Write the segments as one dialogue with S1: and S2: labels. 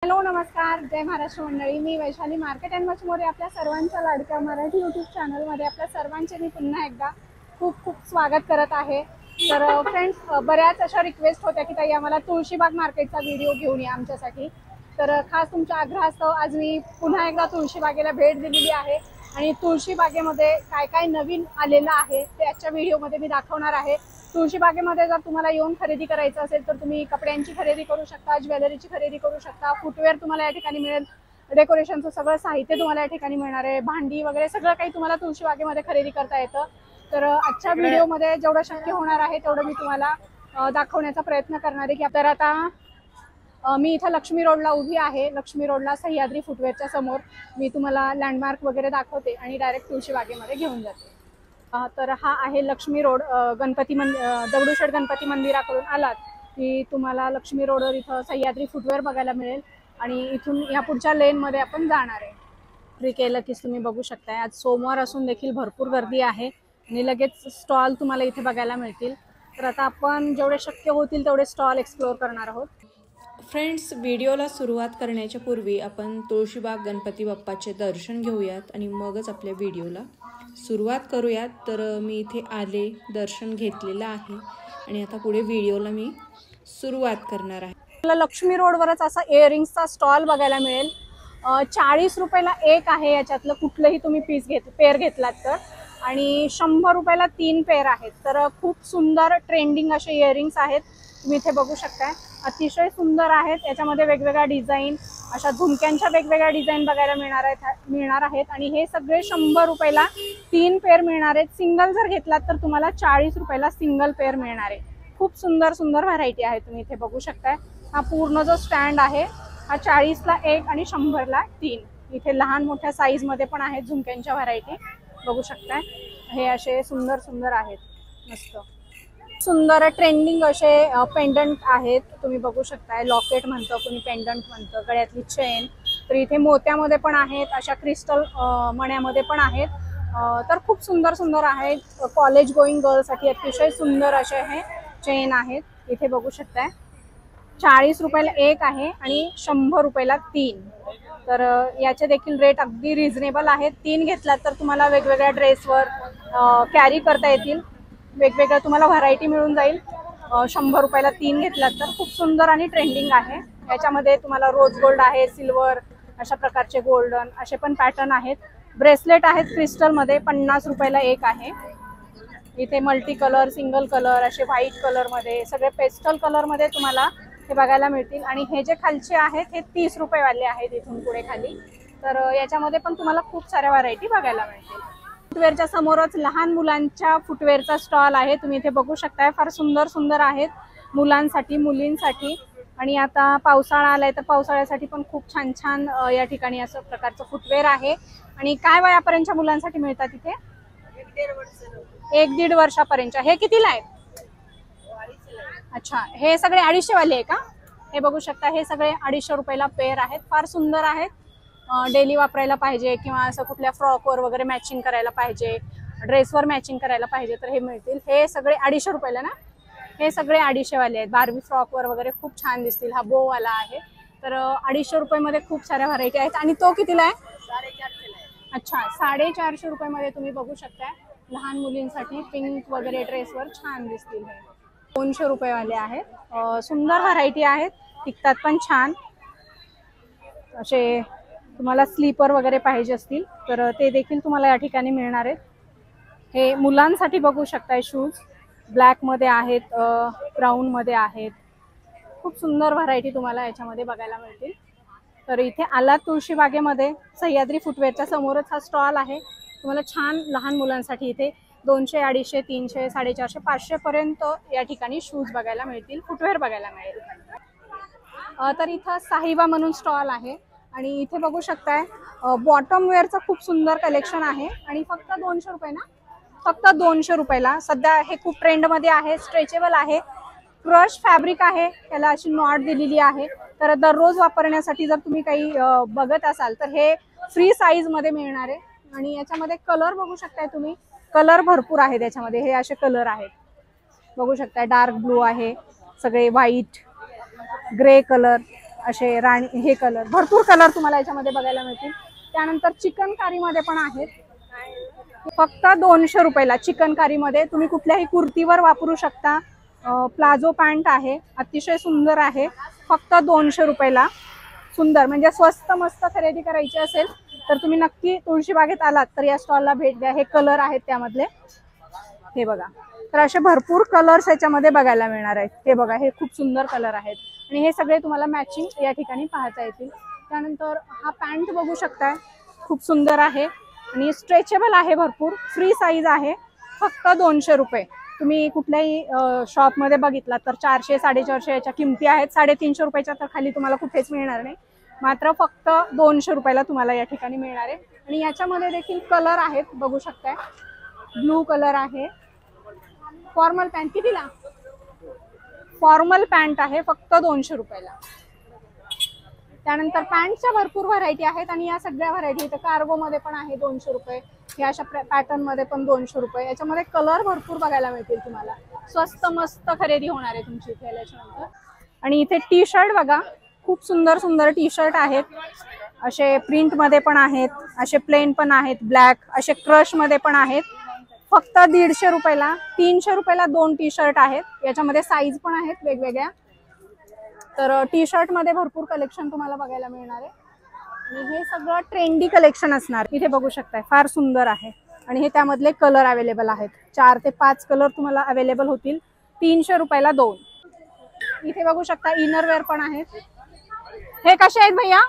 S1: Hello नमस्कार, जय महाराष्ट्र मंडळी. मी Vaishali market and much more आपल्या सर्वांच्या लाडक्या मराठी यूट्यूब चॅनलमध्ये आपल्या सर्वांचे मी पुन्हा एकदा खूप खूप स्वागत करत आहे. तर फ्रेंड्स, बऱ्याच अशा रिक्वेस्ट होत्या की ताई आम्हाला तुळशीबाग मार्केटचा व्हिडिओ घेऊन या आमच्यासाठी. तर खास तुमच्या आग्रहास्तव आज मी पुन्हा एकदा तुळशीबागेला भेट दिलेली आहे आणि तुळशीबागेमध्ये काय काय नवीन आलेलं आहे ते आजच्या व्हिडिओमध्ये मी दाखवणार आहे. तुळशीबागेमध्ये जर तुम्हाला येऊन खरेदी करायचं असेल तर तुम्ही कपड्यांची खरेदी करू शकता, ज्वेलरीची खरेदी करू शकता, फुटवेअर तुम्हाला या ठिकाणी मिळेल, डेकोरेशनचं सगळं साहित्य तुम्हाला या ठिकाणी मिळणार आहे, भांडी वगैरे सगळं काही तुम्हाला तुळशीबागेमध्ये खरेदी करता येतं. तर आजच्या व्हिडिओमध्ये जेवढं शक्य होणार आहे तेवढं मी तुम्हाला दाखवण्याचा प्रयत्न करणार आहे. की तर आता मी इथं लक्ष्मी रोडला उभी आहे. लक्ष्मी रोडला सह्याद्री फुटवेअरच्या समोर मी तुम्हाला लँडमार्क वगैरे दाखवते आणि डायरेक्ट तुळशीबागेमध्ये घेऊन जाते. तर हा आहे लक्ष्मी रोड. दगडूशेठ गणपती मंदिराकडून आलात की तुम्हाला लक्ष्मी रोडवर इथं सह्याद्री फुटवेअर बघायला मिळेल आणि इथून या पुढच्या लेनमध्ये आपण जाणार आहे. फ्री केलं की तुम्ही बघू शकताय, आज सोमवार असून देखील भरपूर गर्दी आहे आणि लगेच स्टॉल तुम्हाला इथे बघायला मिळतील. तर आता आपण जेवढे शक्य होतील तेवढे स्टॉल एक्सप्लोअर करणार आहोत.
S2: फ्रेंड्स, व्हिडिओला सुरुवात करण्याच्या पूर्वी आपण तुळशीबाग गणपती बाप्पाचे दर्शन घेऊयात आणि मगच आपल्या व्हिडिओला सुरुवात करूयात. तर मी इथे आले, दर्शन घेतलेलं आहे आणि आता पुढे व्हिडिओला मी सुरुवात करणार आहे.
S1: मला लक्ष्मी रोडवरच असा इयरिंग्सचा स्टॉल बघायला मिळेल. 40 रुपयाला एक आहे. याच्यातलं कुठलंही तुम्ही पेअर घेतलात तर, आणि 100 रुपयाला 3 पेअर आहेत. तर खूप सुंदर ट्रेंडिंग असे इयरिंग्स आहेत, तुम्ही इथे बघू शकताय. अतिशय सुंदर आहेत. याच्यामध्ये वेगवेगळ्या डिझाईन, अशा झुमक्यांच्या वेगवेगळ्या डिझाईन बघायला मिळणार आहेत आणि हे सगळे 100 रुपयाला 3 पेअर मिळणार आहेत. सिंगल जर घेतलात तर तुम्हाला 40 रुपयाला सिंगल पेअर मिळणार आहे. खूप सुंदर सुंदर व्हरायटी आहे, तुम्ही इथे बघू शकताय. हा पूर्ण जो स्टँड आहे हा 40ला 1 आणि 100ला 3. इथे लहान मोठ्या साईजमध्ये पण आहेत झुमक्यांच्या व्हरायटी, बघू शकताय. हे असे सुंदर सुंदर आहेत, मस्त सुंदर ट्रेंडिंग असे पेंडंट आहेत, तुम्ही बघू शकताय. लॉकेट म्हणतं, कोणी पेंडंट म्हणतं, गळ्यातली चेन. तर इथे मोत्यामध्ये पण आहेत, अशा क्रिस्टल मण्यामध्ये पण आहेत. तर खूप सुंदर सुंदर आहेत. कॉलेज गोईंग गर्लसाठी अतिशय सुंदर असे हे चेन आहेत, इथे बघू शकताय. 40 रुपयाला 1 आहे आणि 100 रुपयाला 3. तर याचे देखील रेट अगदी रिझनेबल आहेत. 3 घेतलात तर तुम्हाला वेगवेगळ्या ड्रेसवर कॅरी करता येतील, वेगवेगळ्या तुम्हाला व्हरायटी मिळून जाईल. 100 रुपयाला 3 घेतलात तर खूप सुंदर आणि ट्रेंडिंग आहे. याच्यामध्ये तुम्हाला रोज गोल्ड आहे, सिल्वर, अशा प्रकारचे गोल्डन असे पण पॅटर्न आहेत. ब्रेसलेट आहेत क्रिस्टलमध्ये, 50 रुपयाला 1 आहे. इथे मल्टी कलर, सिंगल कलर, असे व्हाईट कलरमध्ये, सगळे पेस्टल कलरमध्ये तुम्हाला हे बघायला मिळतील. आणि हे जे खालचे आहेत हे 30 रुपयेवाले आहेत इथून पुढे खाली. तर याच्यामध्ये पण तुम्हाला खूप साऱ्या व्हरायटी बघायला मिळतील. फुटवेअरच्या समोरच लहान मुलांच्या फुटवेअरचा स्टॉल आहे, तुम्ही इथे बघू शकताय. फार सुंदर सुंदर आहेत मुलांसाठी, मुलींसाठी. आणि आता पावसाळा आलाय तर पावसाळ्यासाठी पण खूप छान छान या ठिकाणी असं प्रकारचं फुटवेअर आहे. आणि काय वयापर्यंतच्या मुलांसाठी मिळतात इथे? 1-1.5 वर्षापर्यंतच्या. हे कितीला आहेत? अच्छा, हे सगळे 250 वाले आहे का? हे बघू शकता, हे सगळे 250 रुपयाला पेअर आहेत. फार सुंदर आहेत. डेली वापरायला पाहिजे किंवा असं कुठल्या फ्रॉकवर वगैरे मॅचिंग करायला पाहिजे, ड्रेसवर मॅचिंग करायला पाहिजे तर हे मिळतील. हे सगळे 250 रुपयाला ना? हे सगळे 250 वाले आहेत. बार्बी फ्रॉकवर वगैरे खूप छान दिसतील. हा बोवाला आहे. तर 250 रुपयामध्ये खूप साऱ्या व्हरायटी आहेत. आणि तो कितीला आहे? 450 आहे. अच्छा, 450 रुपयामध्ये तुम्ही बघू शकताय. लहान मुलींसाठी पिंक वगैरे ड्रेसवर छान दिसतील. हे 200 रुपयेवाले आहेत. सुंदर व्हरायटी आहेत, टिकतात पण छान. असे तुम्हाला स्लीपर वगैरे पाहिजे असतील तर ते देखील तुम्हाला या ठिकाणी मिळणार आहेत. हे मुलांसाठी बघू शकताय. शूज ब्लॅकमध्ये आहेत, ब्राऊनमध्ये आहेत. खूप सुंदर व्हरायटी तुम्हाला याच्यामध्ये बघायला मिळतील. तर इथे आलात तुळशीबागेमध्ये, सह्याद्री फुटवेअरच्या समोरच हा स्टॉल आहे. तुम्हाला छान लहान मुलांसाठी इथे 200, 250, 300, 450, 500 पर्यंत या ठिकाणी शूज बघायला मिळतील, फुटवेअर बघायला मिळेल. तर इथं साहिबा म्हणून स्टॉल आहे आणि इथे बघू शकताय बॉटम वेअरचं खूप सुंदर कलेक्शन आहे. आणि फक्त 200 रुपये ना? फक्त 200 रुपयाला. सध्या हे खूप ट्रेंडमध्ये आहे. स्ट्रेचेबल आहे, क्रश फॅब्रिक आहे, त्याला अशी नॉट दिलेली आहे. तर दररोज वापरण्यासाठी जर तुम्ही काही बघत असाल तर हे फ्री साईजमध्ये मिळणार आहे. आणि याच्यामध्ये कलर बघू शकताय तुम्ही, कलर भरपूर आहेत याच्यामध्ये. हे असे कलर आहेत, बघू शकताय. डार्क ब्लू आहे, सगळे व्हाईट, ग्रे कलर, असे राणी हे कलर, भरपूर कलर तुम्हाला याच्यामध्ये बघायला मिळतील. त्यानंतर चिकनकारी मध्ये पण आहेत, फक्त 200 रुपयाला. चिकनकारी मध्ये तुम्ही कुठल्याही कुर्तीवर वापरू शकता. प्लाझो पॅन्ट आहे, अतिशय सुंदर आहे, फक्त 200 रुपयाला. सुंदर म्हणजे स्वस्त मस्त खरेदी करायची असेल तर तुम्ही नक्की तुळशीबागेत आलात तर या स्टॉलला भेट द्या. हे कलर आहेत त्यामधले, हे बघा. तर असे भरपूर कलर्स याच्यामध्ये बघायला मिळणार आहेत. हे बघा, हे खूप सुंदर कलर आहेत आणि हे सगळे तुम्हाला मॅचिंग या ठिकाणी पाहता येतील. त्यानंतर हा पॅन्ट बघू शकताय, खूप सुंदर आहे आणि स्ट्रेचेबल आहे, भरपूर फ्री साईज आहे, फक्त 200 रुपये. तुम्ही कुठल्याही शॉपमध्ये बघितला तर 400 450 याच्या किमती आहेत. 350 रुपयाच्या तर खाली तुम्हाला कुठेच मिळणार नाही, मात्र फक्त 200 रुपयाला तुम्हाला या ठिकाणी मिळणार आहे. आणि याच्यामध्ये देखील कलर आहेत, बघू शकताय. ब्लू कलर आहे. फॉर्मल पॅन्ट कितीला? फॉर्मल पॅन्ट आहे फक्त 200 रुपयाला. त्यानंतर पॅन्टच्या भरपूर व्हरायटी आहेत आणि या सगळ्या व्हरायटी इथं कार्गो मध्ये पण आहे 200 रुपये. हे अशा पॅटर्न मध्ये पण 200 रुपये. याच्यामध्ये कलर भरपूर बघायला मिळतील तुम्हाला. स्वस्त मस्त खरेदी होणार आहे तुमची इथे आल्याच्यानंतर. आणि इथे टी शर्ट बघा, खूप सुंदर सुंदर टी शर्ट आहेत. असे प्रिंट मध्ये पण आहेत, असे प्लेन पण आहेत, ब्लॅक, असे क्रश मध्ये पण आहेत, फक्त 150 रुपयाला. 300 रुपयाला 2 टी शर्ट आहेत. याच्यामध्ये साईज पण आहेत वेगवेगळ्या. तर टी शर्ट मध्ये भरपूर कलेक्शन तुम्हाला बघायला मिळणार आहे आणि हे सगळं ट्रेंडी कलेक्शन असणार. इथे बघू शकताय, फार सुंदर आहे आणि हे त्यामधले कलर अवेलेबल आहेत. 4 ते 5 कलर तुम्हाला अवेलेबल होतील. 300 रुपयाला 2. इथे बघू शकता इनरवेअर पण आहेत. हे कसे आहेत भैया?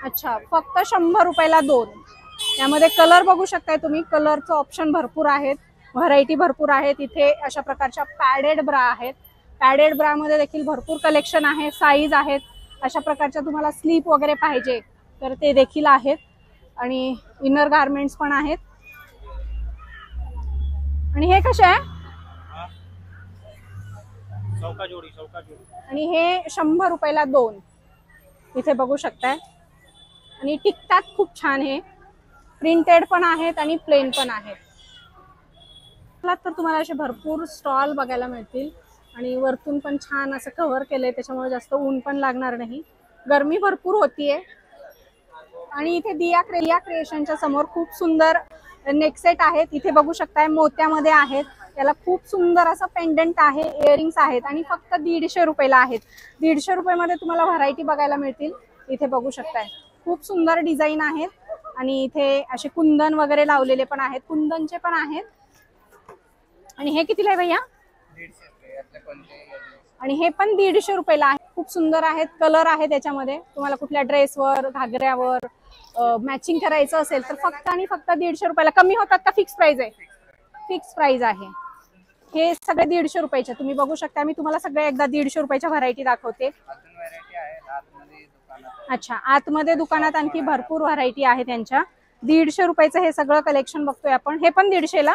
S1: अच्छा, फक्त 100 रुपयाला 2. यामध्ये कलर बघू शकताय तुम्ही. कलरचं ऑप्शन भरपूर आहेत, व्हरायटी भरपूर आहेत. इथे अशा प्रकारच्या पॅडेड ब्रा आहेत. पॅडेड ब्रा मध्ये देखील भरपूर कलेक्शन आहे, साईज आहेत. अशा प्रकारच्या तुम्हाला स्लीप वगैरे पाहिजे तर ते देखील आहेत आणि इनर गारमेंट्स पण आहेत. आणि हे कसे आहे? आणि हे 100 रुपयाला 2. इथे बघू शकताय आणि टिकतात खूप छान. हे प्रिंटेड पण आहेत आणि प्लेन पण आहेत. तर तुम्हाला असे भरपूर स्टॉल बघायला मिळतील आणि वरतून पण छान असं कव्हर केलंय, त्याच्यामुळे जास्त ऊन पण लागणार नाही. गरमी भरपूर होतीये. आणि इथे दिया क्रिएशनच्या समोर खूप सुंदर नेकसेट आहेत. इथे बघू शकताय मोत्यामध्ये आहेत. त्याला खूप सुंदर असं पेंडंट आहे, इयरिंग्स आहेत आणि फक्त 150 रुपयाला आहेत. 150 रुपयामध्ये तुम्हाला व्हरायटी बघायला मिळतील. इथे बघू शकताय खूप सुंदर डिझाईन आहेत आणि इथे असे कुंदन वगैरे लावलेले पण आहेत, कुंदनचे पण आहेत. आणि हे कितीला आहे भैया? आणि हे पण 150 रुपयाला आहे. खूप सुंदर आहेत, कलर आहे त्याच्यामध्ये. तुम्हाला कुठल्या ड्रेसवर घागऱ्यावर मॅचिंग करायचं असेल तर फक्त आणि फक्त 150 रुपयाला. कमी होतात का? फिक्स प्राइस आहे? फिक्स प्राइस आहे. हे सगळे 150 रुपयाचे तुम्ही बघू शकता. मी तुम्हाला सगळे एकदा 150 रुपयाच्या व्हरायटी दाखवते. अच्छा, आतमध्ये दुकानात आणखी भरपूर व्हरायटी आहे त्यांच्या. 150 रुपयाचं हे सगळं कलेक्शन बघतोय आपण. हे पण 150 ला.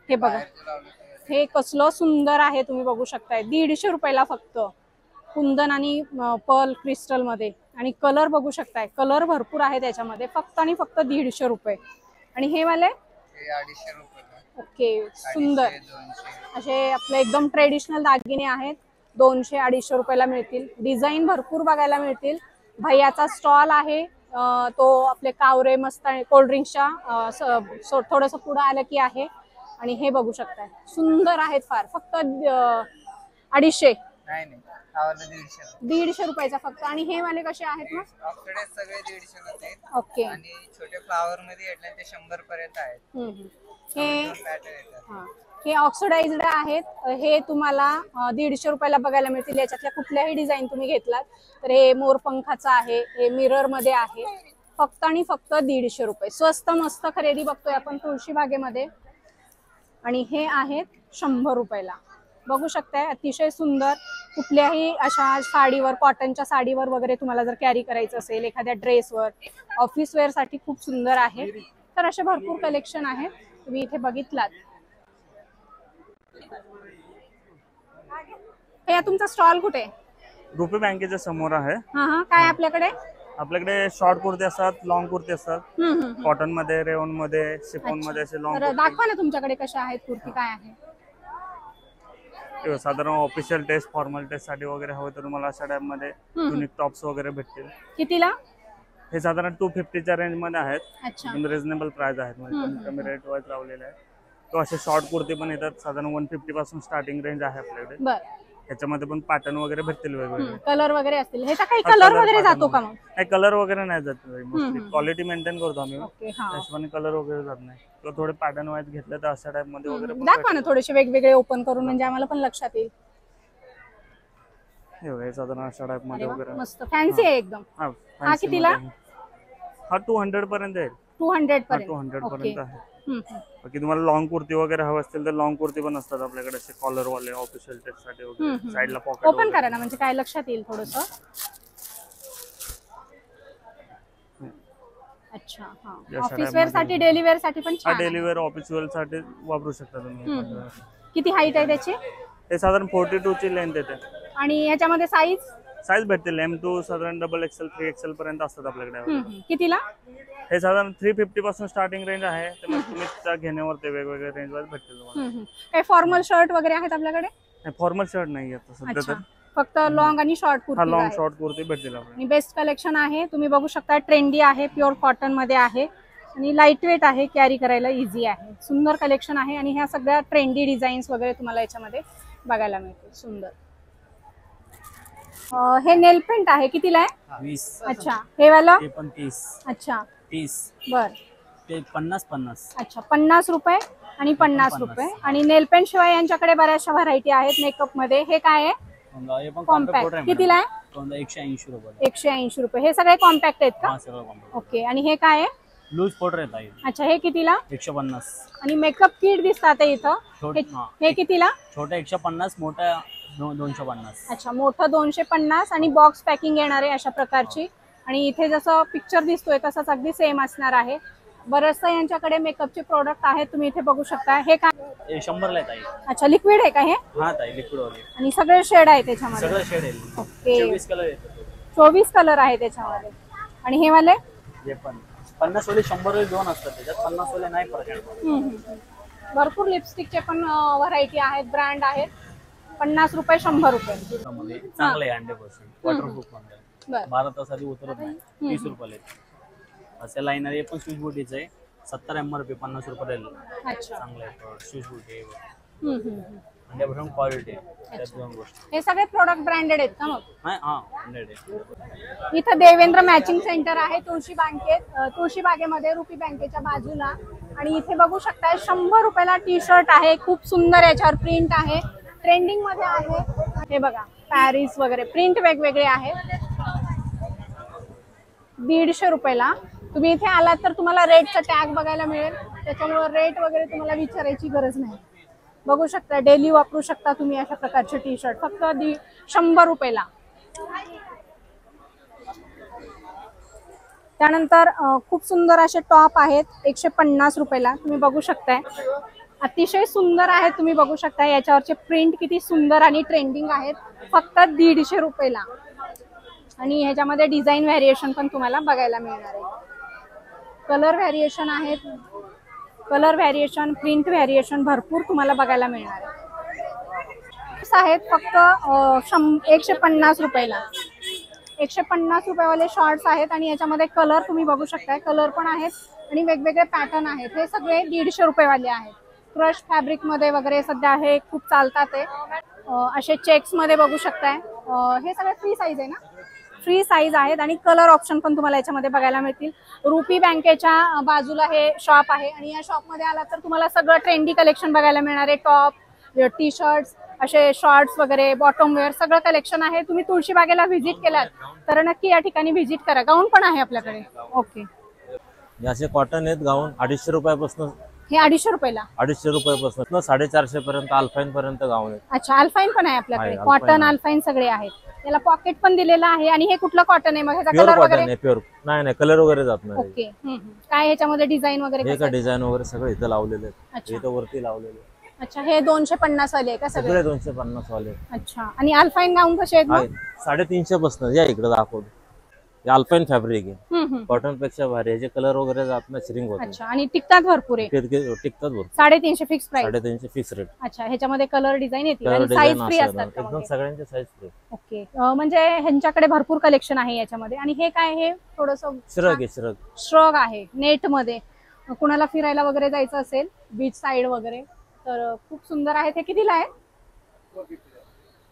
S1: हे बघा, हे कसलं सुंदर आहे, तुम्ही बघू शकताय. 150 रुपयाला फक्त. कुंदन आणि पर्ल क्रिस्टल मध्ये. आणि कलर बघू शकताय, कलर भरपूर आहे त्याच्यामध्ये. फक्त आणि फक्त 150 रुपये. आणि हे वाले
S3: 250 रुपये.
S1: ओके, सुंदर असे आपले एकदम ट्रेडिशनल दागिने आहेत. 200-250 रुपयाला मिळतील. डिझाईन भरपूर बघायला मिळतील. भैयाचा स्टॉल आहे, तो आपले कावरे मस्त कोल्ड्रिंक्सच्या थोडस पुढे आलं की आहे. आणि हे बघू शकताय, सुंदर आहेत फार. फक्त 250.
S3: नाही नाही,
S1: 150 रुपयाचा फक्त. आणि हे वाले कसे आहेत मग?
S3: सगळे 150 होते.
S1: ओके.
S3: आणि छोटे फ्लावर मध्ये घेतले ते 100 पर्यंत आहेत.
S1: हे ऑक्सिडाइज्ड आहेत. हे तुम्हाला 150 रुपयाला बघायला मिळतील. याच्यातल्या कुठल्याही डिझाईन तुम्ही घेतलात तर हे मोरपंखाचं आहे, हे मिरर मध्ये आहे. फक्त आणि फक्त 150 रुपये. स्वस्त मस्त खरेदी बघतोय आपण तुळशीबागेमध्ये. आणि हे आहेत 100 रुपयाला. बघू शकताय, अतिशय सुंदर. कुठल्याही अशा साडीवर, कॉटनच्या साडीवर वगैरे तुम्हाला जर कॅरी करायचं असेल, एखाद्या ड्रेसवर, ऑफिस वेअर साठी खूप सुंदर आहे. तर असे भरपूर कलेक्शन आहेत, तुम्ही इथे बघितलात. हे तुमचा स्टॉल कुठे?
S4: रुपी बँकेच्या समोर आहे.
S1: हा, काय आपल्याकडे?
S4: आपल्याकडे शॉर्ट कुर्ती असतात, लॉंग कुर्ती असतात. कॉटन मध्ये, रेयॉन मध्ये, शिफॉन मध्ये असे लॉंग.
S1: दाखवा ना तुमच्याकडे कशा आहेत कुर्ती, काय आहे?
S4: साधारण ऑफिशियल टेस्ट फॉर्मल टेस्ट साठी वगैरे हवं तर तुम्हाला अशा टाइप मध्ये युनिक टॉप्स वगैरे भेटतील.
S1: कितीला?
S4: हे साधारण 250च्या रेंज मध्ये आहेत.
S1: अच्छा.
S4: एकदम रिझनेबल प्राइस आहेत, म्हणजे कमी रेट वाईज लावलेले आहे. तो असे शॉर्ट कुर्ती पण येतात, साधारण 150 पासून स्टार्टिंग रेंज आहे आपल्याकडे.
S1: बरं.
S4: ह्याच्यामध्ये पण पॅटर्न वगैरे भेटतील वेगवेगळे.
S1: कलर वगैरे असतील. ह्याचा काही कलर वगैरे जातो का मग?
S4: नाही, कलर वगैरे नाही जात. मोस्टली क्वालिटी मेंटेन करतो आम्ही.
S1: ओके. हा.
S4: त्याच्यामुळे कलर वगैरे जात नाही. तो थोडे पॅटर्न वाईज घेतले तर अशा टाइप मध्ये वगैरे पण
S1: दाखवा ना थोडेसे वेगवेगळे ओपन करून, म्हणजे आम्हाला पण लक्षात येईल.
S4: हे साधारण अशा टाइप मध्ये वगैरे
S1: मस्त फॅन्सी आहे एकदम. हा कितीला?
S4: हा 200 पर्यंत आहे.
S1: 200 पर्यंत.
S4: 200 पर्यंत आहे. बाकी तुम्हाला लॉंग कुर्ती वगैरे हवं असतील तर लॉंग कुर्ती पण असतात आपल्याकडे, असे कॉलर वाले ऑफिशियल टेस्ट साठी वगैरे. साइडला पॉकेट
S1: ओपन करा ना, म्हणजे काय लक्षात येईल थोडस. अच्छा. हा. ऑफिस वेअर साठी, डेली वेअर साठी पण छान.
S4: डेली वेअर ऑफिस वेअर साठी वापरू शकता तुम्ही.
S1: किती हाईट आहे त्याची?
S4: हे साधारण 42 ची लेंथ येते.
S1: आणि ह्याच्यामध्ये साईज
S4: भेटतील. M2 साधारण XXL 3XL पर्यंत असतात आपल्याकडे.
S1: कितीला?
S4: हे साधारण 350 पासून स्टार्टिंग रेंज आहे. त्यामुळे तुम्ही त्या घेण्यावर ते वेगवेगळे रेंज वर भेटतील तुम्हाला.
S1: काही फॉर्मल शर्ट वगैरे आहेत आपल्याकडे?
S4: फॉर्मल शर्ट नाही आता सध्या तर.
S1: फक्त लॉंग आणि short kurti.
S4: Long short kurti भेटतील आपल्याला.
S1: आणि बेस्ट कलेक्शन आहे, तुम्ही बघू शकता. ट्रेंडी आहे, प्युअर कॉटन मध्ये आहे आणि लाईट वेट आहे, कॅरी करायला इझी आहे. सुंदर कलेक्शन आहे आणि ह्या सगळ्या ट्रेंडी डिझाईन्स वगैरे तुम्हाला याच्यामध्ये बघायला मिळतील. सुंदर. हे नेल पेंट आहे, कितीला आहे?
S5: 20.
S1: अच्छा. हे वाला?
S5: ते पण 30.
S1: अच्छा.
S5: 30.
S1: बर.
S5: ते 50.
S1: अच्छा. 50 रुपये आणि 50 रुपये. आणि नेल पेंट शिवाय यांच्याकडे बऱ्याचशा व्हरायटी आहेत मेकअप मध्ये. हे काय आहे?
S5: हे पण
S1: कॉम्पॅक्ट. कितीला आहे?
S5: 180 रुपये.
S1: 180 रुपये. हे सगळे कॉम्पॅक्ट आहेत का?
S5: हा, सगळं कॉम्पॅक्ट.
S1: ओके. आणि हे काय आहे?
S5: लूज पावडर येत आहे.
S1: अच्छा. हे कितीला?
S5: 150.
S1: आणि मेकअप किट दिसतात इथं. हे कितीला?
S5: छोटा 150, मोठा 250.
S1: अच्छा. मोठं 250 आणि बॉक्स पॅकिंग येणार आहे अशा प्रकारची. आणि इथे जसं पिक्चर दिसतोय तसंच अगदी सेम असणार आहे. बरंचसं यांच्याकडे मेकअपचे प्रोडक्ट आहेत, तुम्ही इथे बघू शकता. हे काय?
S5: 100 ला येत आहे.
S1: अच्छा. लिक्विड आहे का हे?
S5: हा ताई, लिक्विड वाले.
S1: आणि सगळे शेड आहे त्याच्यामध्ये?
S5: सगळं शेड आहे.
S1: ओके.
S5: 24 कलर येतात.
S1: 24 कलर आहे त्याच्यामध्ये. आणि हे वाले?
S5: हे पण 50 वाले 100 वाले दोन असतात त्याच्यात. 50 वाले नाही फरक आहे.
S1: भरपूर लिपस्टिकचे पण व्हरायटी आहेत, ब्रँड आहेत. 50 रुपये, 100 रुपये.
S5: चांगलं आहे 100%. वॉटरप्रूफ मध्ये. 12 तास आधी उतरत नाही. 30 रुपयाला येते. असे लाइनर हे पण स्विच बुटीचं आहे. 70 MRP, 50 रुपये राहील.
S1: अच्छा.
S5: चांगलं आहे स्विच बुटी. 100% क्वालिटी आहे. त्या दोन गोष्टी.
S1: हे सगळे प्रोडक्ट ब्रँडेड आहेत का मग?
S5: हा 100 आहे.
S1: इथं देवेंद्र मॅचिंग सेंटर आहे तुळशीबागेमध्ये, रुपी बँकेच्या बाजूला. आणि इथे बघू शकताय 100 रुपयाला टी शर्ट आहे. खूप सुंदर याच्यावर प्रिंट आहे, ट्रेंडिंग मध्ये आहे. हे बघा, पॅरिस वगैरे प्रिंट वेगवेगळे आहेत. 150 रुपयाला. तुम्ही इथे आलात तर तुम्हाला रेटचा टॅग बघायला मिळेल, त्याच्यामुळे रेट वगैरे तुम्हाला विचारायची गरज नाही. बघू शकता, डेली वापरू शकता तुम्ही अशा प्रकारचे टी शर्ट फक्त 100 रुपयाला. त्यानंतर खूप सुंदर असे टॉप आहेत 150 रुपयाला. तुम्ही बघू शकताय, अतिशय सुंदर आहेत. तुम्ही बघू शकता याच्यावरचे प्रिंट किती सुंदर आणि ट्रेंडिंग आहेत. फक्त 150 रुपयाला. आणि ह्याच्यामध्ये डिझाईन व्हॅरिएशन पण तुम्हाला बघायला मिळणार आहे. कलर व्हॅरिएशन आहेत, कलर व्हॅरिएशन, प्रिंट व्हॅरिएशन भरपूर तुम्हाला बघायला मिळणार आहे. आहेत फक्त 150 रुपयाला. 150 रुपयावाले शॉर्ट्स आहेत आणि याच्यामध्ये कलर तुम्ही बघू शकताय, कलर पण आहेत आणि वेगवेगळे पॅटर्न आहेत. हे सगळे 150 रुपयेवाले आहेत. क्रश फॅब्रिक मध्ये वगैरे सध्या हे खूप चालतात. ते असे चेक्स मध्ये बघू शकताय. हे सगळे फ्री साईज आहे ना? फ्री साईज आहेत आणि कलर ऑप्शन पण तुम्हाला याच्यामध्ये बघायला मिळतील. रुपी बँकेच्या बाजूला हे शॉप आहे आणि या शॉप मध्ये आला तर तुम्हाला सगळं ट्रेंडी कलेक्शन बघायला मिळणार आहे. टॉप, टी शर्ट्स, असे शॉर्ट्स वगैरे, बॉटम वेअर सगळं कलेक्शन आहे. तुम्ही तुळशीबागेला व्हिजिट केलात तर नक्की या ठिकाणी व्हिजिट करा. गाऊन पण आहे आपल्याकडे. ओके.
S6: असे कॉटन आहेत गाऊन 250 रुपयापासून.
S1: हे 250 रुपयाला.
S6: 250 रुपयापासून 450 पर्यंत, अल्फाईन पर्यंत गाऊन आहेत.
S1: अच्छा, अल्फाईन पण आहे आपल्याकडे. कॉटन, अल्फाईन सगळे आहेत. याला पॉकेट पण दिलेलं आहे. आणि हे कुठलं कॉटन आहे मग? ह्याचा कलर वगैरे?
S6: प्युअर नाही, कलर वगैरे जात नाही.
S1: ओके. काय ह्याच्यामध्ये डिझाईन वगैरे?
S6: हे का डिझाईन वगैरे सगळे इथं लावलेले आहेत. इथं वरती लावलेले.
S1: अच्छा, हे 250 वाले आहे का सगळे?
S6: 250 वाले.
S1: अच्छा. आणि अल्फाईन गाऊन कसे आहेत?
S6: 350 पासून. या इकडे दाखवतो. हे अल्पाईन फॅब्रिक आहे,
S1: हम्म.
S6: कॉटन पेक्षा भारी आहे. जे कलर वगैरे जात नाही, श्रिंक होत
S1: अच्छा, आणि टिकतात भरपूर आहे.
S6: टिकतात भरपूर.
S1: 350 फिक्स प्राइस.
S6: 350 fix rate.
S1: अच्छा, ह्याच्यामध्ये कलर डिझाईन येतील
S6: कलर
S1: आणि साईज फ्री
S6: डिझाईन
S1: असतात
S6: असतात
S1: का
S6: एकदम,
S1: मग?
S6: सगळ्यांचे साईज फ्री.
S1: ओके, म्हणजे ह्यांच्याकडे भरपूर कलेक्शन आहे याच्यामध्ये. आणि हे काय, हे थोडस
S6: श्रग आहे, श्रग.
S1: श्रग आहे नेट मध्ये. कुणाला फिरायला वगैरे जायचं असेल बीच साइड वगैरे तर खूप सुंदर आहेत. हे कितीला आहे?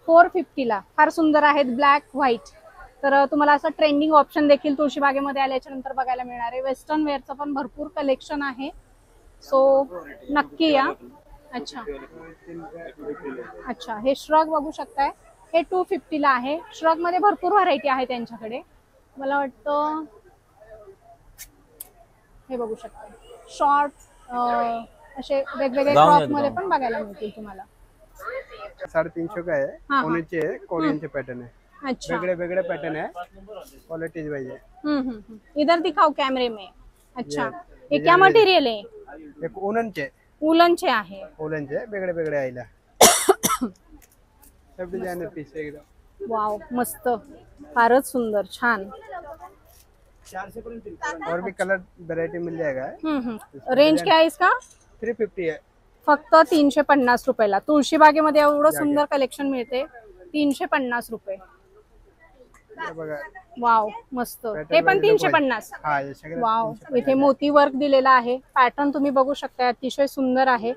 S1: 450 ला. फार सुंदर आहेत, ब्लॅक व्हाईट. तर तुम्हाला असं ट्रेंडिंग ऑप्शन देखील तुळशीबागेमध्ये आल्याच्या नंतर बघायला मिळणार आहे. वेस्टर्न वेअरचं पण भरपूर कलेक्शन आहे, सो नक्की या. अच्छा अच्छा, हे श्रग बघू शकताय, हे 250 ला आहे. श्रग मध्ये भरपूर व्हरायटी आहे त्यांच्याकडे. मला वाटतं हे बघू शकता, शॉर्ट असे वेगवेगळे क्रॉप मध्ये पण बघायला मिळतील तुम्हाला.
S7: 350 का है,
S1: हाँ,
S7: कोनेचे है, कोरियनचे पैटर्न है.
S1: अच्छा,
S7: वेगळे वेगळे पैटर्न है, क्वालिटीज वाइज है.
S1: इधर दिखाओ कैमरे में. अच्छा, ये क्या मटेरियल है?
S7: एक उलनचे,
S1: उलनचे आहे.
S7: उलनचे वेगळे वेगळे आइला. सब डिजाइनर पीस है एकदम.
S1: वाव, मस्त, फारच सुंदर, छान.
S7: और भी कलर वैरायटी मिल जाएगा.
S1: रेंज क्या है इसका?
S7: 350 है.
S1: फक्त 350 रुपयाला. तुळशीबागेमध्ये एवढं सुंदर कलेक्शन मिळते, 350 रुपये.
S7: हे बघा.
S1: वाव, मस्त. हे पण 350.
S7: हा, हे सगळं
S1: वाव, इथे मोती वर्क दिलेला आहे. पॅटर्न तुम्ही बघू शकता, अतिशय सुंदर आहे.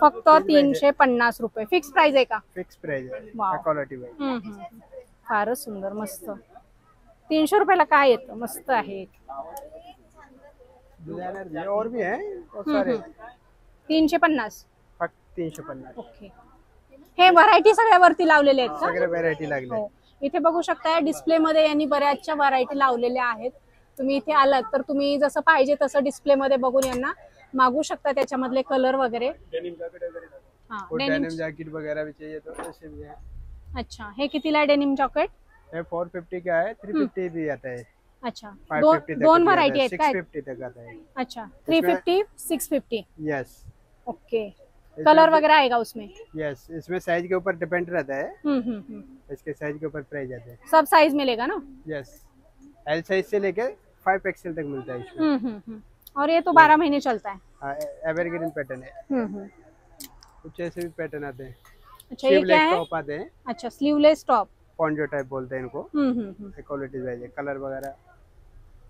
S1: फक्त 350 रुपये. फिक्स प्राइस आहे का?
S7: फिक्स प्राइस है,
S1: वाव.
S7: Quality wise.
S1: फारच सुंदर, मस्त. 300 रुपयाला काय येतं? मस्त आहे.
S7: डिजाइनर और भी है बहुत सारे.
S1: 350.
S7: फक्त 350.
S1: ओके, हे व्हरायटी सगळ्या वरती लावलेले आहेत का?
S7: सगळे व्हरायटी लागले.
S1: हो, इथे बघू शकता डिस्प्ले मध्ये यांनी बऱ्याचशा व्हरायटी लावलेल्या आहेत. तुम्ही इथे आलात तर तुम्ही जसं पाहिजे तसं डिस्प्ले मध्ये बघून यांना मागू शकता त्याच्यामधले कलर वगैरे. हा,
S7: डेनिम जैकेट वगैरह भी चाहिए तो ऐसे भी है.
S1: अच्छा, हे कितीला आहे डेनिम जॅकेट?
S7: ये 450 का है, 350 भी आता है.
S1: अच्छा,
S7: 550 तक
S1: दोन
S7: भी आता
S1: व्हरायटी
S7: है,
S1: आहेत काय?
S7: 650 तक आता है.
S1: अच्छा, 350, 650.
S7: यस.
S1: ओके, कलर वगैरह आएगा उसमें?
S7: यस, इसमें साइज के ऊपर डिपेंड रहता है.
S1: हम्म.
S7: इसके साइज के ऊपर प्राइस आता है.
S1: सब साइज मिलेगा ना?
S7: यस, एल साइज से लेके 5 एक्सएल तक मिलता है इसमें.
S1: और ये तो 12 महीने चलता है.
S7: हाँ, एवरग्रीन पैटर्न है.
S1: हम्म.
S7: कुछ ऐसे भी पैटर्न आते हैं.
S1: अच्छा, ये क्या है?
S7: टॉप आते हैं,
S1: अच्छा, स्लीवलेस टॉप.
S7: पॉन्जो टाइप बोलते हैं इनको.
S1: हम्म.
S7: क्वालिटी वाइज है, कलर वगैरह.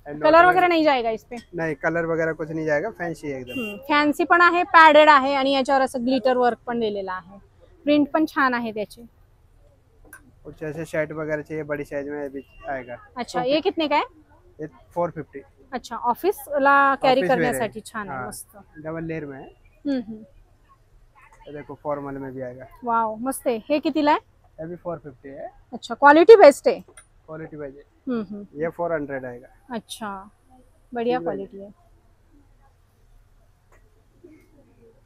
S1: कलर वगैरह नहीं जाएगा इस पे?
S7: नहीं, कलर वगैरह कुछ नहीं जाएगा, फैंसी है एकदम.
S1: फॅन्सी पण आहे, पॅडेड आहे आणि याच्यावर असं ग्लिटर वर्क पण दिलेलं आहे. प्रिंट पण छान आहे त्याचे.
S7: कुछ ऐसे शर्ट वगैरह चाहिए बड़ी साइज में भी आएगा.
S1: अच्छा, ये कितने का है?
S7: ये 450.
S1: अच्छा, ऑफिसला कॅरी
S7: Office wear
S1: करण्यासाठी
S7: है.
S1: छान आहे,
S7: हाँ,
S1: मस्त.
S7: डबल लेयर में है.
S1: हम्म.
S7: ये देखो फॉर्मल में भी आएगा.
S1: वाव, मस्त आहे. हे कितीला आहे?
S7: ये भी 450 है,
S1: अच्छा, क्वालिटी बेस्ट आहे.
S7: क्वालिटी वाइज है.
S1: हम्म.
S7: ये 400 आएगा.
S1: अच्छा, बढ़िया क्वालिटी है.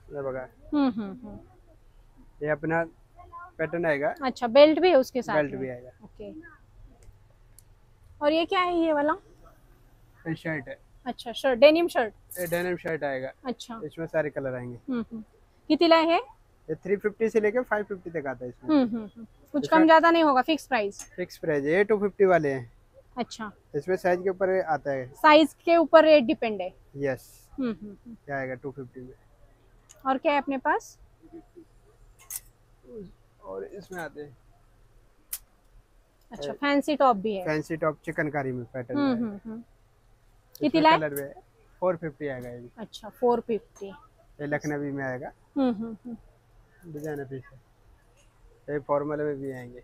S7: ये बघा,
S1: हम्म.
S7: ये अपना पैटर्न आएगा.
S1: अच्छा, बेल्ट भी है उसके साथ
S7: बेल्ट
S1: में?
S7: भी आएगा.
S1: ओके. और ये क्या है, ये वाला?
S7: ये शर्ट है,
S1: अच्छा, शर्ट, डेनिम शर्ट.
S7: ये डेनिम शर्ट आएगा.
S1: अच्छा.
S7: इसमें सारे कलर आएंगे.
S1: कितीला है?
S7: ये 350 से लेके 550 तक आता है इसमें.
S1: कुछ कम ज्यादा नहीं होगा? Fix price?
S7: फिक्स प्राइस है. ये 250 वाले हैं.
S1: अच्छा,
S7: इसमें साइज के ऊपर आता है.
S1: साइज के ऊपर रेट डिपेंड है.
S7: यस,
S1: हम्म.
S7: क्या आएगा 250 में.
S1: और क्या है अपने पास?
S7: और इसमें आते हैं
S1: अच्छा, फैंसी टॉप भी है.
S7: फैंसी टॉप चिकनकारी में पैटर्न.
S1: हम्म. कितीला आहे?
S7: कलर में 450 आएगा. ये भी.
S1: अच्छा, 450.
S7: ये लखनवी में आएगा.
S1: हम्म.
S7: डिजाइनर पीस है. ये फॉर्मल में भी आएंगे.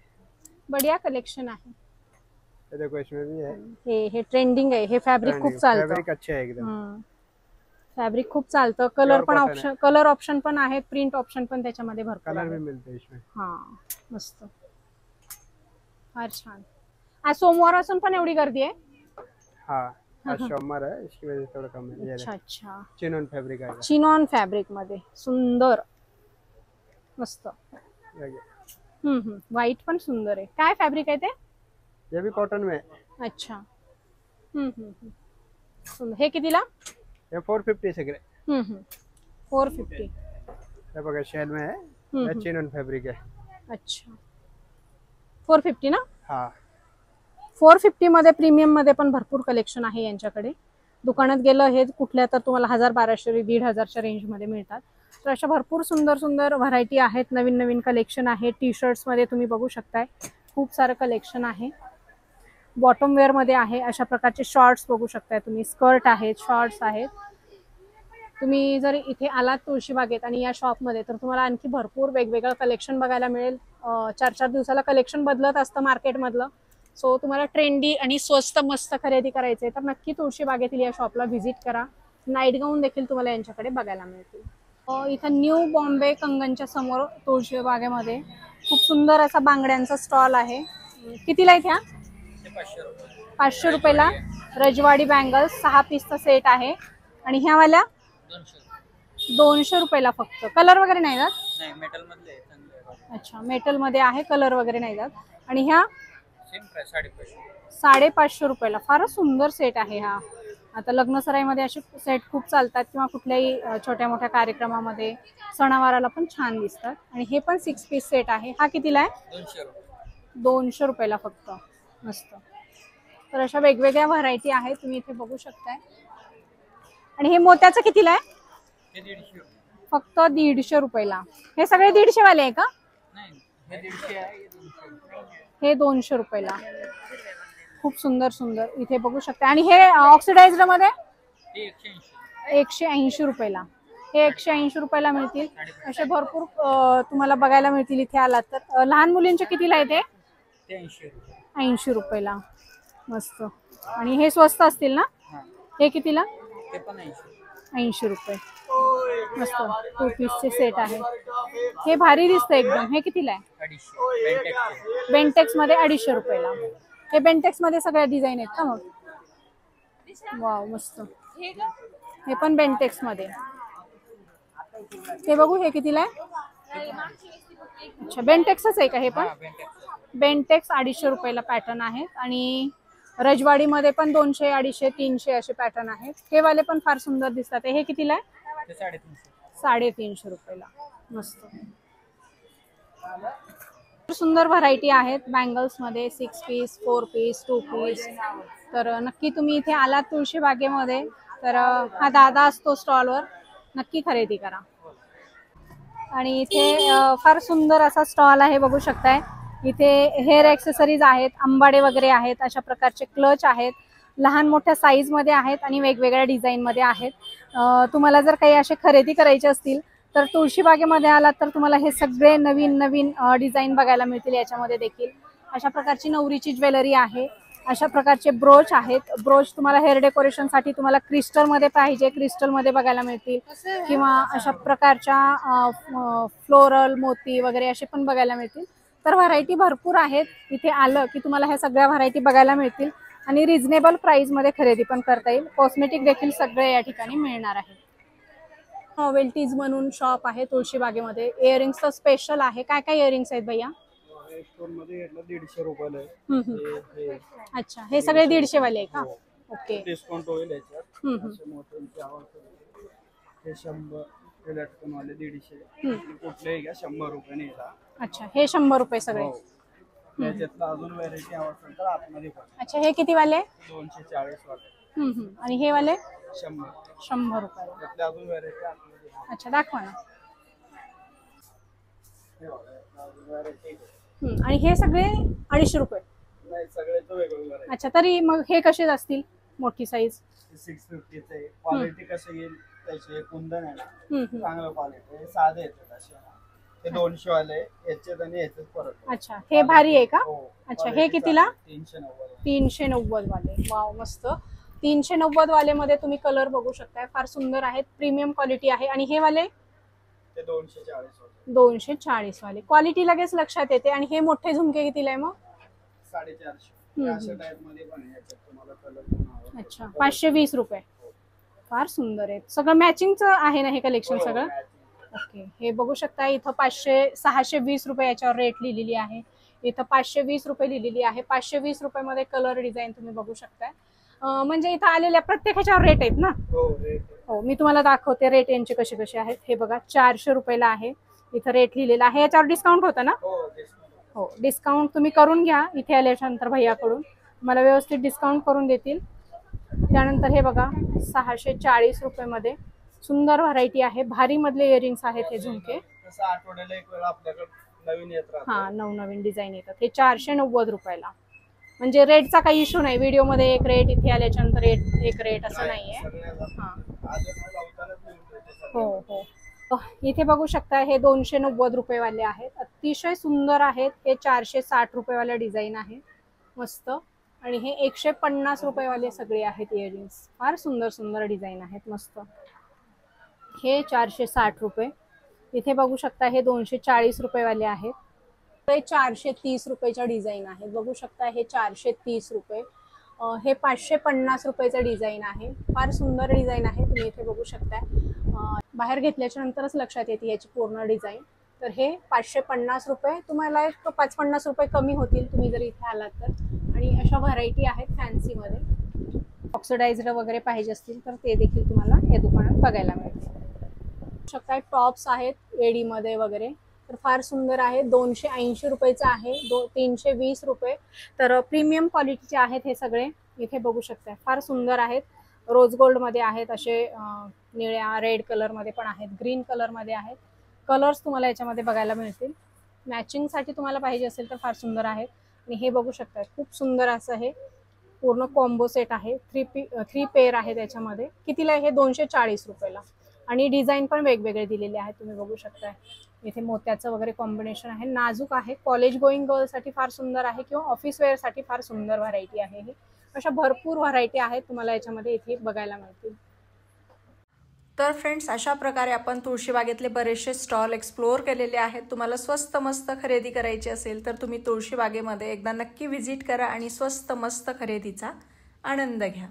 S1: बढ़िया कलेक्शन आहे.
S7: ये देखो इसमें भी है.
S1: हे ट्रेंडिंग आहे. हे फॅब्रिक खूप चालतं.
S7: फैब्रिक अच्छे है एकदम.
S1: फॅब्रिक खूप चालतं. कलर पण
S7: cotton
S1: ऑप्शन, कलर ऑप्शन पण आहेत, प्रिंट ऑप्शन पण त्याच्यामध्ये भरपूर
S7: कलर भी
S1: आहे.
S7: मिलते हैं इसमें.
S1: हा, मस्त, फार छान. आज सोमवार असून पण एवढी गर्दी आहे?
S7: हाँ, आज सोमवार है, इसकी वजह से थोड़ा कम है. ये
S1: अच्छा अच्छा,
S7: चिनॉन फैब्रिक आएगा.
S1: चिनॉन फॅब्रिक मध्ये सुंदर, मस्त.
S7: ये
S1: व्हाईट पण सुंदर आहे. काय फॅब्रिक आहे ते?
S7: ये भी कॉटन में है.
S1: अच्छा. सुंदर. हे कितीला?
S7: ये 450 से गिरे.
S1: 450.
S7: ये बघा शेल में है. ये चिनॉन फैब्रिक है.
S1: अच्छा, 450 ना?
S7: हाँ,
S1: 450 मध्ये प्रीमियम मध्ये पण भरपूर कलेक्शन आहे यांच्याकडे. दुकानात गेलं हे कुठल्या तर तुम्हाला 1000-1200 1500च्या रेंज मध्ये मिळतात. तर अशा भरपूर सुंदर सुंदर व्हरायटी आहेत. नवीन नवीन कलेक्शन आहे. टी शर्ट्स मध्ये तुम्ही बघू शकताय खूप सारं कलेक्शन आहे. बॉटम वेअर मध्ये आहे. अशा प्रकारचे शॉर्ट्स बघू शकताय तुम्ही. स्कर्ट आहेत, शॉर्ट्स आहेत. तुम्ही जर इथे आलात तुळशीबागेत आणि या शॉपमध्ये तर तुम्हाला आणखी भरपूर वेगवेगळं कलेक्शन बघायला मिळेल. 4-4 दिवसाला कलेक्शन बदलत असतं मार्केटमधलं. सो तुम्हाला ट्रेंडी आणि स्वस्त मस्त खरेदी करायचे तर नक्की तुळशीबागेतील या शॉपला व्हिजिट करा. नाईट गाऊन देखील तुम्हाला यांच्याकडे बघायला मिळतील. इथं न्यू बॉम्बे कंगनच्या समोर तुळशीबागेमध्ये खूप सुंदर असा बांगड्यांचा स्टॉल आहे. कितीला आहे ह्या? 500 रुपयाला. रजवाडी बँगल्स 6 पीसचा सेट आहे. आणि ह्या वाल्या 200 रुपयाला फक्त. कलर वगैरे नाही जात?
S3: नाही, मेटल मधले आहे, चांगले आहे.
S1: अच्छा, मेटल मध्ये आहे, कलर वगैरे नाही जात. आणि ह्या
S3: सेम प्राइस 550.
S1: 550 रुपयाला. फारच सुंदर सेट आहे हा. आता लग्नसराईमध्ये असे सेट खूप चालतात किंवा कुठल्याही छोट्या मोठ्या कार्यक्रमामध्ये सणावाराला पण छान दिसतात. आणि हे पण 6 पीस सेट आहे. हा कितीला आहे?
S3: 200 रुपये.
S1: 200 रुपयाला फक्त. मस्त. तर अशा वेगवेगळ्या व्हरायटी आहेत तुम्ही इथे बघू शकताय. आणि हे मोत्याचं कितीला आहे?
S3: हे 150 रुपये.
S1: फक्त 150 रुपयाला. हे सगळे 150 वाले आहे का?
S3: नाही, हे 150 आहे, हे 200.
S1: हे 200 रुपयाला. खूप सुंदर सुंदर इथे बघू शकता. आणि हे ऑक्सिडाइज्ड मध्ये
S3: हे 180.
S1: 180 रुपयाला. हे 180 रुपयाला मिळतील. असे भरपूर तुम्हाला बघायला मिळतील इथे आलात तर. लहान मुलींचे कितीला आहे ते?
S3: ते 80 रुपये.
S1: 80 रुपयाला. मस्त. आणि हे स्वस्त असतील ना?
S3: हां,
S1: हे कितीला?
S3: ते पण 80.
S1: 80 रुपये. मस्त 2 पीसचे सेट आहे. हे भारी दिसतं एकदम. हे कितीला आहे?
S3: 250. बेंटेक्सचे.
S1: बेंटेक्स मध्ये 250 रुपयाला. हे बेंटेक्स मध्ये सगळ्या डिझाईन आहेत का मग? वाव, मस्त. हे पण बेंटेक्स मध्ये. हे बघू, हे कितीला आहे? अच्छा, बेंटेक्सच आहे का हे पण?
S3: हां, बेंटेक्स.
S1: बेंटेक्स 250 रुपयाला पॅटर्न आहेत. आणि रजवाडीमध्ये पण 200, 250, 300 असे पॅटर्न आहेत. हे वाले पण फार सुंदर दिसतात. हे कितीला आहे?
S3: ते 350.
S1: 350 रुपयाला. मस्त. सुंदर व्हरायटी आहेत बँगल्स मध्ये. 6 पीस, 4 पीस, 2 पीस. तर नक्की तुम्ही इथे आलात तुळशीबागेमध्ये तर हा दादा असतो स्टॉलवर, नक्की खरेदी करा. आणि इथे फार सुंदर असा स्टॉल आहे बघू शकताय. इथे हेअर ॲक्सेसरीज आहेत, अंबाडे वगैरे आहेत. अशा प्रकारचे क्लच आहेत. लहान मोठ्या साईज मध्ये आहेत आणि वेगवेगळ्या डिझाईन मध्ये आहेत. तुम्हाला जर काही असे खरेदी करायचे असतील तर तुळशीबागेमध्ये आलात तर तुम्हाला हे सगळे नवीन नवीन डिझाईन बघायला मिळतील. याच्यामध्ये देखील अशा प्रकारची नवरीची ज्वेलरी आहे. अशा प्रकारचे ब्रोच आहेत. ब्रोच तुम्हाला हेअर डेकोरेशनसाठी तुम्हाला क्रिस्टलमध्ये पाहिजे, क्रिस्टलमध्ये बघायला मिळतील. किंवा अशा प्रकारच्या फ्लोरल मोती वगैरे असे पण बघायला मिळतील. तर व्हरायटी भरपूर आहेत. इथे आलं की तुम्हाला ह्या सगळ्या व्हरायटी बघायला मिळतील आणि रिझनेबल प्राइसमध्ये खरेदी पण करता येईल. कॉस्मेटिक देखील सगळे या ठिकाणी मिळणार आहे. नॉवेल्टीज म्हणून शॉप आहे तुळशीबागेमध्ये. इयरिंग्सचं स्पेशल आहे. काय काय इयरिंग्स आहेत भैया?
S7: मध्ये 150 रुपयाला आहे.
S1: अच्छा, हे सगळे 150 वाले आहे का? ओके.
S7: डिस्काउंट होईल याच्यात. मोठ्यांची आवडते हे 100, हे लटकन वाले 150. कुठलेही घ्या 100 रुपयाने येतात.
S1: अच्छा, हे 100 रुपये सगळे.
S7: याच्यातलं अजून व्हरायटी आवडतील तर आतमध्ये पण.
S1: अच्छा, हे किती वाले?
S7: 240 वाले.
S1: आणि हे वाले
S7: 100.
S1: 100 रुपये.
S7: त्यातल्या अजून व्हरायटी आतमध्ये.
S1: अच्छा, दाखवा ना.
S7: हे बघा, अजून व्हरायटी.
S1: आणि हे सगळे 250 रुपये.
S7: नाही, सगळ्याचं वेगळं व्हरायटी.
S1: अच्छा, तरी मग हे कसे असतील? मोठी साईज
S7: 650 चे. क्वालिटी कशी येईल त्याची. कुंदन आहे ना,
S1: हम्म.
S7: चांगलं क्वालिटी. हे साधे येतात असे. हे 200 वाले याच्यात आणि याच्यात फरक.
S1: अच्छा, हे भारी आहे का?
S7: हो.
S1: अच्छा, हे कितीला?
S7: 390.
S1: 390 वाले. वाव, मस्त. 390 वाले मध्ये तुम्ही कलर बघू शकताय. फार सुंदर आहेत. प्रीमियम क्वालिटी आहे. आणि हे वाले
S7: ते 240 वाले.
S1: 240 वाले. क्वालिटी लगेच लक्षात येते. आणि हे मोठे झुमके कितीला आहे मग?
S7: 450. अशा टाइप मध्ये पण आहे. याच्यात तुम्हाला कलर पण हवा.
S1: अच्छा, 520 रुपये. फार सुंदर आहे. सगळं मॅचिंगचं आहे ना हे कलेक्शन सगळं? ओके. हे बघू शकता इथं 620 रुपये याच्यावर रेट लिहिलेली आहे. इथं 520 रुपये लिहिलेली आहे. 520 रुपये मध्ये कलर डिझाईन तुम्ही बघू शकताय. म्हणजे इथं आलेल्या प्रत्येकाच्यावर रेट आहेत ना? हो, मी तुम्हाला दाखवते रेट यांचे कसे कसे आहेत. हे बघा 400 रुपयाला आहे. इथं रेट लिहिलेला आहे. याच्यावर डिस्काउंट होतं ना? हो, डिस्काउंट तुम्ही करून घ्या इथे आल्यानंतर भैयाकडून. मला व्यवस्थित डिस्काउंट करून देतील. त्यानंतर हे बघा 640 रुपयामध्ये सुंदर व्हरायटी आहे. भारी मधले इयरिंग्स आहेत हे झुमके.
S7: तसं आठवड्याला एक वेळा आपल्याकडे नवीन येत राहतं.
S1: हा, नवनवीन डिझाईन येतात. हे 490 रुपयाला. म्हणजे रेटचा काही इश्यू नाही. व्हिडिओमध्ये एक रेट, इथे आल्याच्या नंतर एक रेट असं नाहीये. हा, हो हो. इथे बघू शकता हे 290 रुपयेवाले आहेत. अतिशय सुंदर आहेत. हे 460 रुपयेवाले डिझाईन आहे मस्त. आणि हे 150 रुपयेवाले सगळे आहेत इयरिंग्स. फार सुंदर सुंदर डिझाईन आहेत मस्त. हे 460 रुपये. इथे बघू शकता हे 240 रुपयेवाले आहेत. ते 430 रुपयाच्या डिझाईन आहेत. बघू शकता हे 430 रुपये. हे 550 रुपयाचं डिझाईन आहे. फार सुंदर डिझाईन आहे. तुम्ही इथे बघू शकता. बाहेर घेतल्याच्या नंतरच लक्षात येते याची पूर्ण डिझाईन. तर हे 550 रुपये. तुम्हाला एक 5-50 रुपये कमी होतील तुम्ही जर इथे आलात तर. आणि अशा व्हरायटी आहेत फॅन्सीमध्ये. ऑक्सिडाइज्ड वगैरे पाहिजे असतील तर ते देखील तुम्हाला या दुकानात बघायला मिळतील. शकता टॉप्स आहेत एडीमध्ये वगैरे. तर फार सुंदर आहे. 280 रुपयाचं आहे. 320 रुपये. तर प्रीमियम क्वालिटीचे आहेत हे सगळे. इथे बघू शकता फार सुंदर आहेत. रोज गोल्डमध्ये आहेत. असे निळ्या रेड कलरमध्ये पण आहेत. ग्रीन कलरमध्ये आहेत. कलर्स तुम्हाला याच्यामध्ये बघायला मिळतील. मॅचिंगसाठी तुम्हाला पाहिजे असेल तर फार सुंदर आहेत. आणि हे बघू शकता खूप सुंदर असं हे पूर्ण कॉम्बो सेट आहे. 3 पेअर आहे त्याच्यामध्ये. कितीला हे 240 रुपयाला. आणि डिझाईन पण वेगवेगळे दिलेले आहेत. तुम्ही बघू शकता इथे मोत्याचं वगैरे कॉम्बिनेशन आहे. नाजूक आहे. कॉलेज गोईंग गर्लसाठी फार सुंदर आहे किंवा ऑफिस वेअरसाठी फार सुंदर व्हरायटी आहे ही. अशा भरपूर व्हरायटी आहेत तुम्हाला याच्यामध्ये इथे बघायला मिळतील.
S2: तर फ्रेंड्स, अशा प्रकारे आपण तुळशीबागेतले बरेचसे स्टॉल एक्सप्लोअर केलेले आहेत. तुम्हाला स्वस्त मस्त खरेदी करायची असेल तर तुम्ही तुळशीबागेमध्ये एकदा नक्की व्हिजिट करा आणि स्वस्त मस्त खरेदीचा आनंद घ्या.